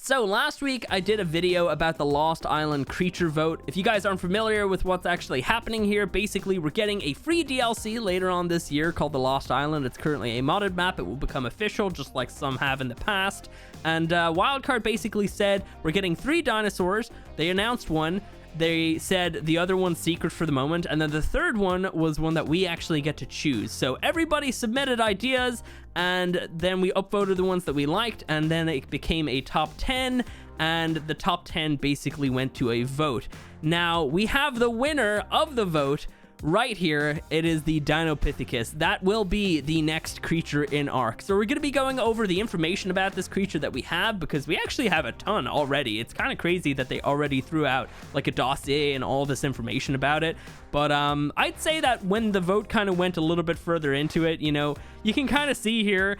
So last week I did a video about the Lost Island creature vote. If you guys aren't familiar with what's actually happening here, basically we're getting a free DLC later on this year called the Lost Island. It's currently a modded map. It will become official just like some have in the past. And Wildcard basically said we're getting 3 dinosaurs. They announced one. They said the other one's secret for the moment, and then the third one was one that we actually get to choose. So everybody submitted ideas, and then we upvoted the ones that we liked, and then it became a top 10, and the top 10 basically went to a vote. Now, we have the winner of the vote right here. It is the Dinopithecus. That will be the next creature in ARK. So we're going to be going over the information about this creature that we have, because we actually have a ton already. It's kind of crazy that they already threw out like a dossier and all this information about it. But I'd say that when the vote kind of went a little bit further into it, you know, you can kind of see here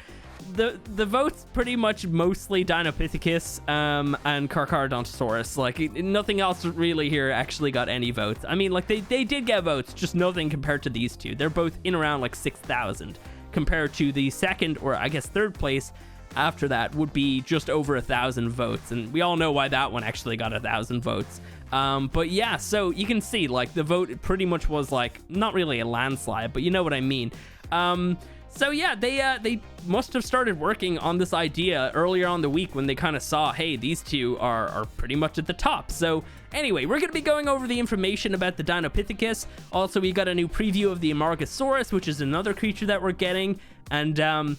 the votes pretty much mostly Dinopithecus and Amargasaurus. Like, nothing else really here actually got any votes. I mean, like, they did get votes, just nothing compared to these two. They're both in around like 6,000 compared to the second, or I guess third place after that would be just over 1,000 votes, and we all know why that one actually got 1,000 votes. But yeah, so you can see like the vote pretty much was like not really a landslide, but you know what I mean. So yeah, they must have started working on this idea earlier on the week when they kind of saw, hey, these two are pretty much at the top. So anyway, we're going to be going over the information about the Dinopithecus. Also, we got a new preview of the Amargasaurus, which is another creature that we're getting. And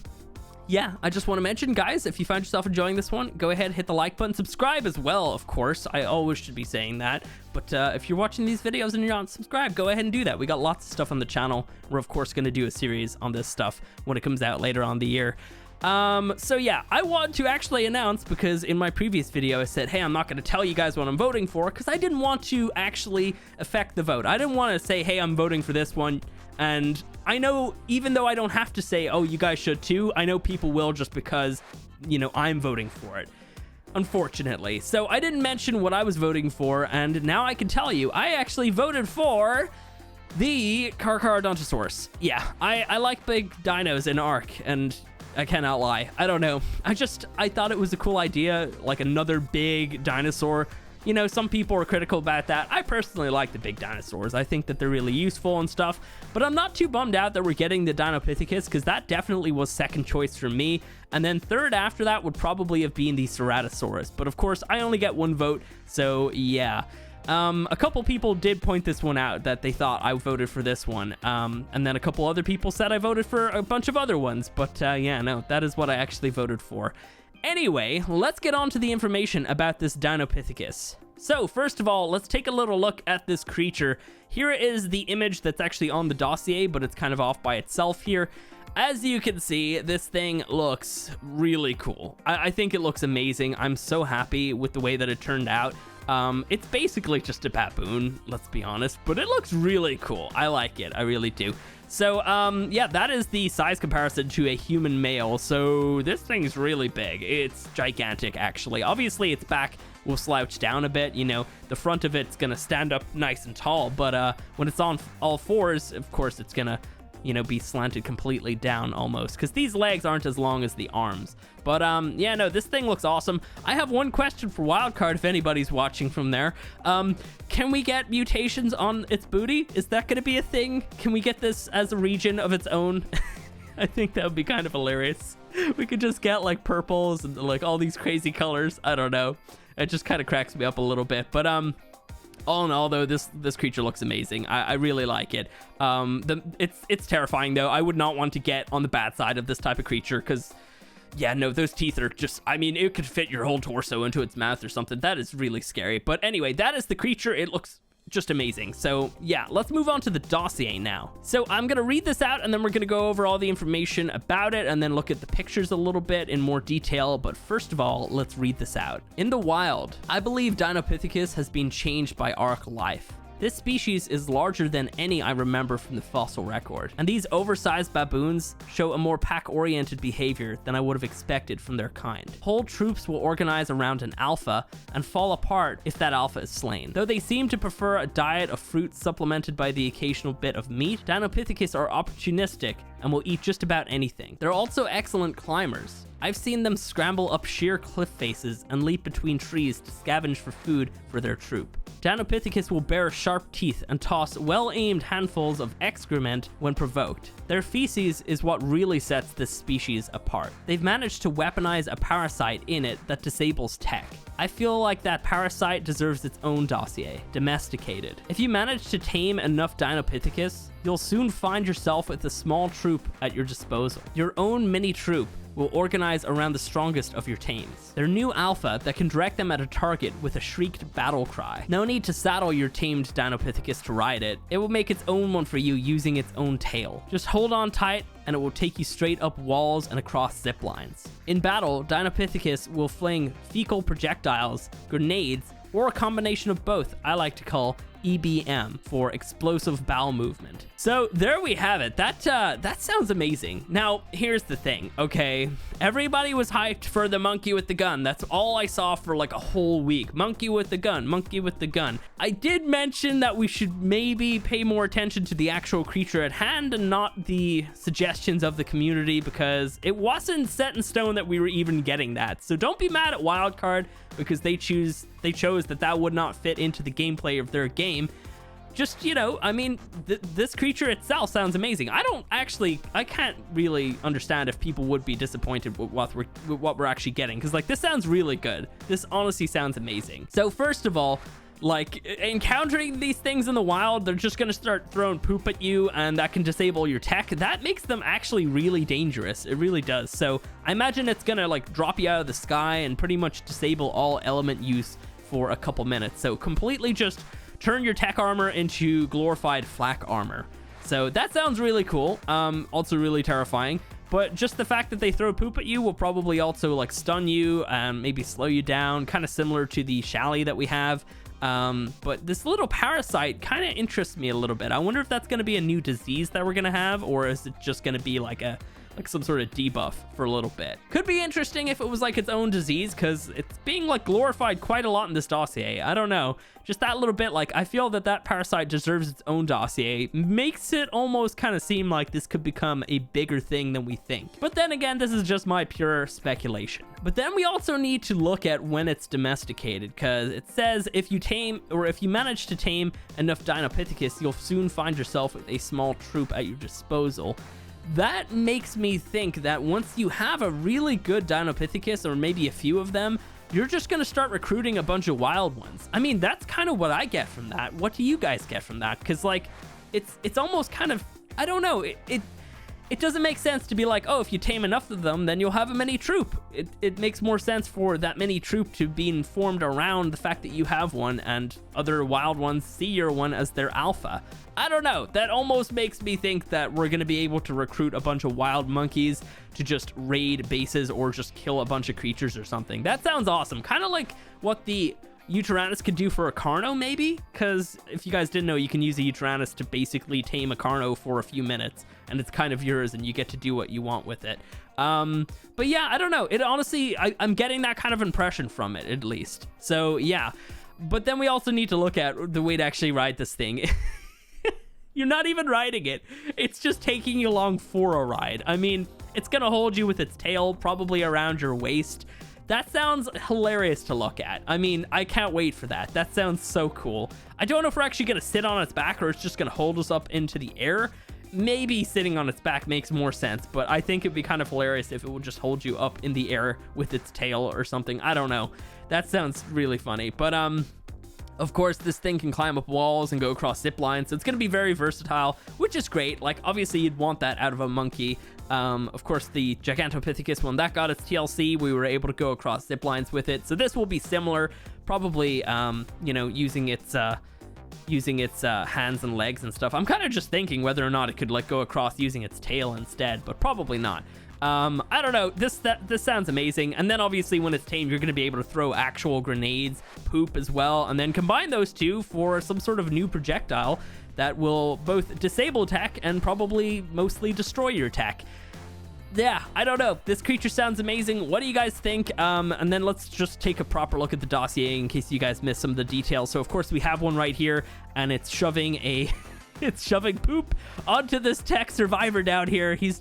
yeah, I just want to mention, guys, if you found yourself enjoying this one, go ahead, hit the like button, subscribe as well, of course. I always should be saying that. But if you're watching these videos and you're not subscribed, go ahead and do that. We got lots of stuff on the channel. We're, of course, going to do a series on this stuff when it comes out later on the year. So yeah, I want to actually announce, because in my previous video I said, hey, I'm not going to tell you guys what I'm voting for, because I didn't want to actually affect the vote. I didn't want to say, hey, I'm voting for this one. And I know, even though I don't have to say, oh, you guys should too, I know people will, just because, you know, I'm voting for it, unfortunately. So I didn't mention what I was voting for, and now I can tell you, I actually voted for the Amargasaurus. Yeah, I like big dinos in ARK, and I cannot lie. I don't know. I thought it was a cool idea, like another big dinosaur. You know, some people are critical about that. I personally like the big dinosaurs. I think that they're really useful and stuff, but I'm not too bummed out that we're getting the Dinopithecus, because that definitely was second choice for me. And then third after that would probably have been the Ceratosaurus. But of course, I only get one vote, so yeah. A couple people did point this one out, that they thought I voted for this one. And then a couple other people said I voted for a bunch of other ones. But yeah, no, that is what I actually voted for. Anyway, let's get on to the information about this Dinopithecus. So first of all, let's take a little look at this creature. Here is the image that's actually on the dossier, but it's kind of off by itself here. As you can see, this thing looks really cool. I think it looks amazing. I'm so happy with the way that it turned out. It's basically just a baboon, let's be honest, but it looks really cool. I like it. I really do. So, yeah, that is the size comparison to a human male. So this thing's really big. It's gigantic, actually. Obviously, its back will slouch down a bit. You know, the front of it's going to stand up nice and tall. But when it's on all fours, of course, it's going to, you know, be slanted completely down almost, because these legs aren't as long as the arms. But yeah, no, this thing looks awesome. I have one question for Wildcard, if anybody's watching from there. Can we get mutations on its booty? Is that going to be a thing? Can we get this as a region of its own? I think that would be kind of hilarious. We could just get like purples and like all these crazy colors. I don't know. It just kind of cracks me up a little bit. But all in all, though, this creature looks amazing. I really like it. It's terrifying, though. I would not want to get on the bad side of this type of creature, because, yeah, no, those teeth are just, I mean, it could fit your whole torso into its mouth or something. That is really scary. But anyway, that is the creature. It looks just amazing. So yeah, let's move on to the dossier now. So I'm gonna read this out, and then we're gonna go over all the information about it, and then look at the pictures a little bit in more detail. But first of all, let's read this out. In the wild, I believe Dinopithecus has been changed by ARK life. This species is larger than any I remember from the fossil record, and these oversized baboons show a more pack-oriented behavior than I would have expected from their kind. Whole troops will organize around an alpha and fall apart if that alpha is slain. Though they seem to prefer a diet of fruit supplemented by the occasional bit of meat, Dinopithecus are opportunistic and will eat just about anything. They're also excellent climbers. I've seen them scramble up sheer cliff faces and leap between trees to scavenge for food for their troop. Dinopithecus will bare sharp teeth and toss well-aimed handfuls of excrement when provoked. Their feces is what really sets this species apart. They've managed to weaponize a parasite in it that disables tech. I feel like that parasite deserves its own dossier, domesticated. If you manage to tame enough Dinopithecus, you'll soon find yourself with a small troop at your disposal. Your own mini troop will organize around the strongest of your tames. Their new alpha that can direct them at a target with a shrieked battle cry. No need to saddle your tamed Dinopithecus to ride it. It will make its own one for you using its own tail. Just hold on tight and it will take you straight up walls and across zip lines. In battle, Dinopithecus will fling fecal projectiles, grenades, or a combination of both. I like to call EBM for explosive bowel movement. So there we have it. That sounds amazing. Now, here's the thing, okay? Everybody was hyped for the monkey with the gun. That's all I saw for like a whole week. Monkey with the gun, monkey with the gun. I did mention that we should maybe pay more attention to the actual creature at hand and not the suggestions of the community, because it wasn't set in stone that we were even getting that. So don't be mad at Wildcard because they chose that would not fit into the gameplay of their game. Just, you know, I mean, this creature itself sounds amazing. I can't really understand if people would be disappointed with what we're actually getting, because like this sounds really good. This honestly sounds amazing. So first of all, like encountering these things in the wild, they're just gonna start throwing poop at you, and that can disable your tech. That makes them actually really dangerous. It really does. So I imagine it's gonna like drop you out of the sky and pretty much disable all element use for a couple minutes. So completely just turn your tech armor into glorified flak armor. So that sounds really cool. Also really terrifying. But just the fact that they throw poop at you will probably also like stun you and maybe slow you down, kind of similar to the Shally that we have. But this little parasite kind of interests me a little bit. I wonder if that's going to be a new disease that we're going to have, or is it just going to be like some sort of debuff for a little bit. Could be interesting if it was like its own disease, because it's being like glorified quite a lot in this dossier. I don't know, just that little bit, like I feel that parasite deserves its own dossier. Makes it almost kind of seem like this could become a bigger thing than we think. But then again, this is just my pure speculation. But then we also need to look at when it's domesticated, because it says if you manage to tame enough Dinopithecus, you'll soon find yourself with a small troop at your disposal. That makes me think that once you have a really good Dinopithecus, or maybe a few of them, you're just going to start recruiting a bunch of wild ones. I mean, that's kind of what I get from that. What do you guys get from that? Because like, it's almost kind of, I don't know, it doesn't make sense to be like, oh, if you tame enough of them, then you'll have a mini troop. It makes more sense for that mini troop to be informed around the fact that you have one, and other wild ones see your one as their alpha. I don't know. That almost makes me think that we're going to be able to recruit a bunch of wild monkeys to just raid bases or just kill a bunch of creatures or something. That sounds awesome. Kind of like what the Utyrannus could do for a Carno, maybe? Because if you guys didn't know, you can use a Utyrannus to basically tame a Carno for a few minutes, and it's kind of yours, and you get to do what you want with it. But yeah, I don't know. It honestly, I'm getting that kind of impression from it, at least. So yeah. But then we also need to look at the way to actually ride this thing. You're not even riding it. It's just taking you along for a ride. I mean, it's gonna hold you with its tail, probably around your waist. That sounds hilarious to look at. I mean, I can't wait for that. That sounds so cool. I don't know if we're actually gonna sit on its back or it's just gonna hold us up into the air. Maybe sitting on its back makes more sense, but I think it'd be kind of hilarious if it would just hold you up in the air with its tail or something. I don't know. That sounds really funny. But of course, this thing can climb up walls and go across zip lines, so it's going to be very versatile, which is great. Like, obviously, you'd want that out of a monkey. Of course, the Gigantopithecus, when that got its TLC, we were able to go across zip lines with it. So this will be similar, probably, you know, using its hands and legs and stuff. I'm kind of just thinking whether or not it could like go across using its tail instead, but probably not. I don't know. This sounds amazing. And then obviously when it's tamed, you're going to be able to throw actual grenades, poop as well, and then combine those two for some sort of new projectile that will both disable tech and probably mostly destroy your tech. Yeah, I don't know. This creature sounds amazing. What do you guys think? And then let's just take a proper look at the dossier in case you guys missed some of the details. So of course we have one right here, and it's shoving a It's shoving poop onto this tech survivor down here. He's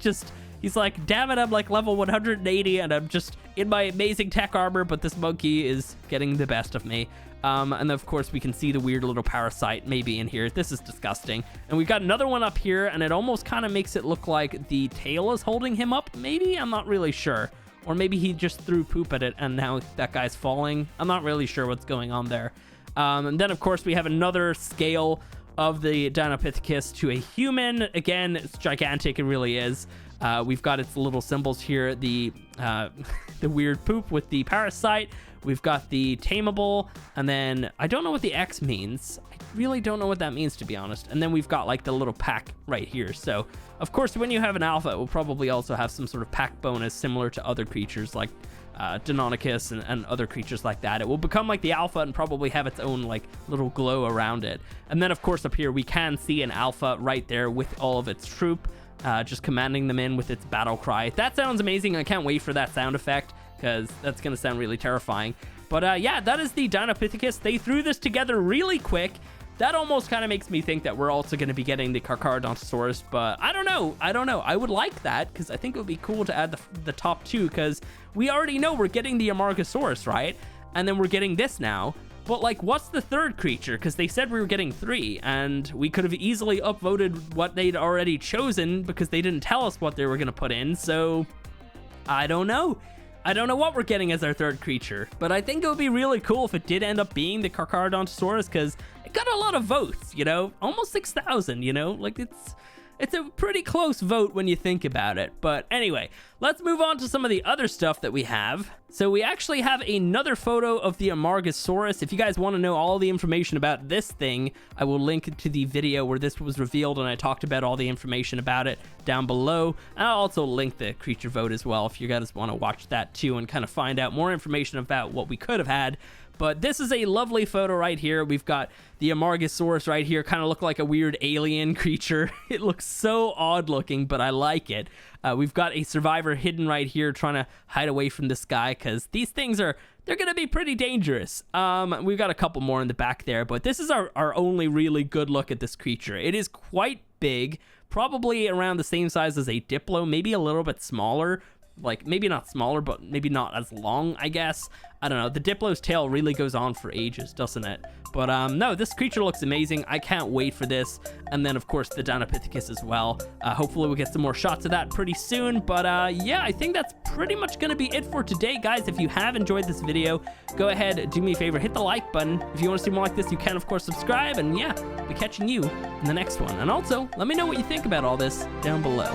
like, damn it, I'm like level 180 and I'm just in my amazing tech armor, but this monkey is getting the best of me. And of course we can see the weird little parasite maybe in here. This is disgusting. And we've got another one up here, and it almost kind of makes it look like the tail is holding him up. Maybe, I'm not really sure. Or maybe he just threw poop at it and now that guy's falling. I'm not really sure what's going on there. And then of course we have another scale of the Dinopithecus to a human. Again, it's gigantic, it really is. We've got its little symbols here, the weird poop with the parasite. We've got the tameable, and then I don't know what the X means. I really don't know what that means, to be honest. And then we've got like the little pack right here. So of course, when you have an alpha, it will probably also have some sort of pack bonus similar to other creatures like Dinopithecus and other creatures like that. It will become like the alpha and probably have its own like little glow around it. And then of course up here we can see an alpha right there with all of its troop, just commanding them in with its battle cry. That sounds amazing. I can't wait for that sound effect, because that's going to sound really terrifying. But yeah, that is the Dinopithecus. They threw this together really quick. That almost kind of makes me think that we're also going to be getting the Amargasaurus, but I don't know. I would like that, because I think it would be cool to add the top two, because we already know we're getting the Amargasaurus, right? And then we're getting this now. But like, what's the third creature? Because they said we were getting 3, and we could have easily upvoted what they'd already chosen because they didn't tell us what they were going to put in. So I don't know. I don't know what we're getting as our third creature, but I think it would be really cool if it did end up being the Amargasaurus, because it got a lot of votes, you know, almost 6,000, you know, like it's a pretty close vote when you think about it. But anyway, let's move on to some of the other stuff that we have. So we actually have another photo of the Amargasaurus. If you guys want to know all the information about this thing, I will link to the video where this was revealed and I talked about all the information about it down below. And I'll also link the creature vote as well if you guys want to watch that too and kind of find out more information about what we could have had. But this is a lovely photo right here. We've got the Amargasaurus right here, kind of look like a weird alien creature. It looks so odd looking, but I like it. We've got a survivor hidden right here trying to hide away from this guy, because these things they're going to be pretty dangerous. We've got a couple more in the back there, but this is our only really good look at this creature. It is quite big, probably around the same size as a Diplo, maybe a little bit smaller. Like, maybe not smaller, but maybe not as long, I guess. I don't know. The Diplo's tail really goes on for ages, doesn't it? But no, this creature looks amazing. I can't wait for this. And then, of course, the Dinopithecus as well. Hopefully, we'll get some more shots of that pretty soon. But yeah, I think that's pretty much going to be it for today, guys. If you have enjoyed this video, go ahead, do me a favor, hit the like button. If you want to see more like this, you can, of course, subscribe. And yeah, I'll be catching you in the next one. And also, let me know what you think about all this down below.